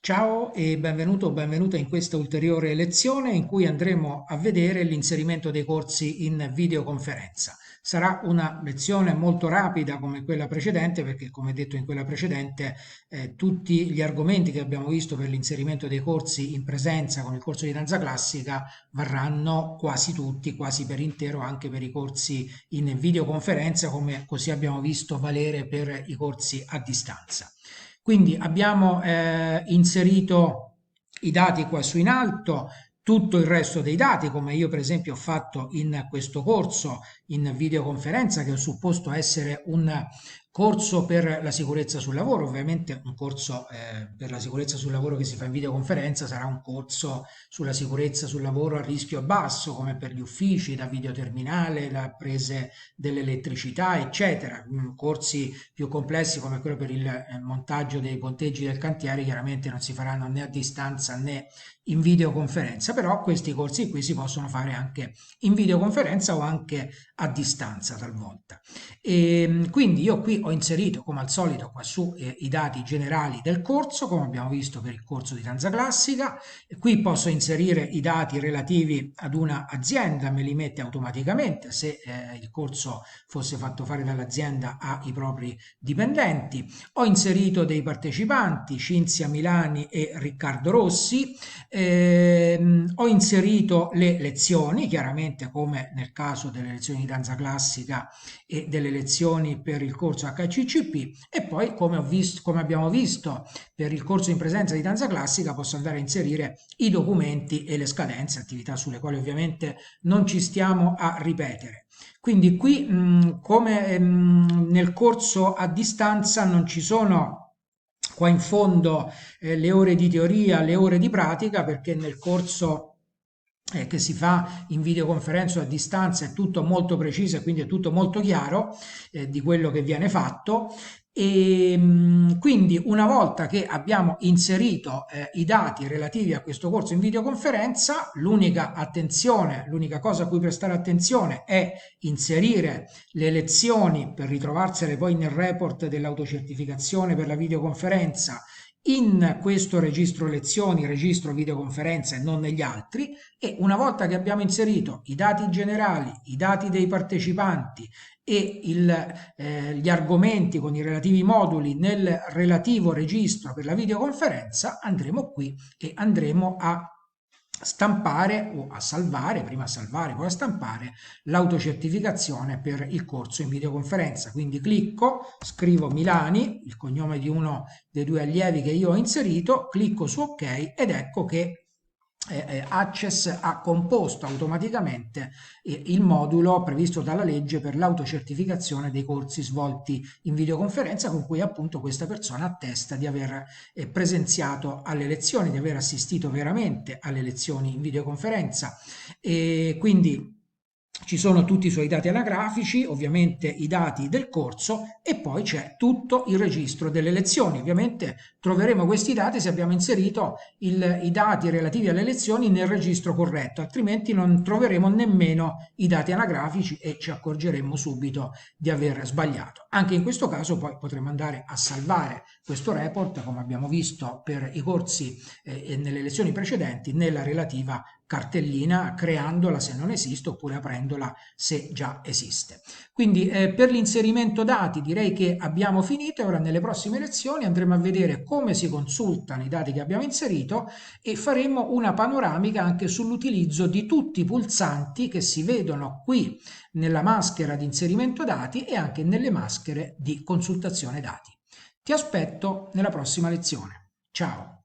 Ciao e benvenuto o benvenuta in questa ulteriore lezione in cui andremo a vedere l'inserimento dei corsi in videoconferenza. Sarà una lezione molto rapida come quella precedente perché, come detto in quella precedente, tutti gli argomenti che abbiamo visto per l'inserimento dei corsi in presenza con il corso di danza classica varranno quasi tutti, quasi per intero, anche per i corsi in videoconferenza, come così abbiamo visto valere per i corsi a distanza. Quindi abbiamo inserito i dati qua su in alto, tutto il resto dei dati, come io per esempio ho fatto in questo corso in videoconferenza, che ho supposto essere un corso per la sicurezza sul lavoro. Ovviamente un corso per la sicurezza sul lavoro che si fa in videoconferenza sarà un corso sulla sicurezza sul lavoro a rischio basso, come per gli uffici, da videoterminale, da prese dell'elettricità, eccetera. Corsi più complessi come quello per il montaggio dei ponteggi del cantiere chiaramente non si faranno né a distanza né in videoconferenza, però questi corsi qui si possono fare anche in videoconferenza o anche a distanza talvolta. E quindi io qui ho inserito come al solito qua su i dati generali del corso, come abbiamo visto per il corso di danza classica. E qui posso inserire i dati relativi ad una azienda, me li mette automaticamente se il corso fosse fatto fare dall'azienda ai propri dipendenti. Ho inserito dei partecipanti, Cinzia Milani e Riccardo Rossi. Ho inserito le lezioni, chiaramente come nel caso delle lezioni di danza classica e delle lezioni per il corso HCCP, e poi come abbiamo visto per il corso in presenza di danza classica posso andare a inserire i documenti e le scadenze, attività sulle quali ovviamente non ci stiamo a ripetere. Quindi qui, come nel corso a distanza, non ci sono qua in fondo le ore di teoria, le ore di pratica, perché nel corso che si fa in videoconferenza o a distanza è tutto molto preciso e quindi è tutto molto chiaro di quello che viene fatto. E quindi una volta che abbiamo inserito i dati relativi a questo corso in videoconferenza, l'unica attenzione, l'unica cosa a cui prestare attenzione è inserire le lezioni per ritrovarsele poi nel report dell'autocertificazione per la videoconferenza in questo registro lezioni, registro videoconferenza e non negli altri. E una volta che abbiamo inserito i dati generali, i dati dei partecipanti e gli argomenti con i relativi moduli nel relativo registro per la videoconferenza, andremo qui e andremo a stampare o a salvare, prima a salvare poi a stampare l'autocertificazione per il corso in videoconferenza. Quindi clicco, scrivo Milani, il cognome di uno dei due allievi che io ho inserito, clicco su OK ed ecco che Access ha composto automaticamente il modulo previsto dalla legge per l'autocertificazione dei corsi svolti in videoconferenza, con cui appunto questa persona attesta di aver presenziato alle lezioni, di aver assistito veramente alle lezioni in videoconferenza. E quindi ci sono tutti i suoi dati anagrafici, ovviamente i dati del corso, e poi c'è tutto il registro delle lezioni. Ovviamente troveremo questi dati se abbiamo inserito i dati relativi alle lezioni nel registro corretto, altrimenti non troveremo nemmeno i dati anagrafici e ci accorgeremo subito di aver sbagliato. Anche in questo caso poi potremo andare a salvare questo report, come abbiamo visto per i corsi e nelle lezioni precedenti, nella relativa cartellina, creandola se non esiste oppure aprendola se già esiste. Quindi per l'inserimento dati direi che abbiamo finito e ora nelle prossime lezioni andremo a vedere come si consultano i dati che abbiamo inserito e faremo una panoramica anche sull'utilizzo di tutti i pulsanti che si vedono qui nella maschera di inserimento dati e anche nelle maschere di consultazione dati. Ti aspetto nella prossima lezione. Ciao!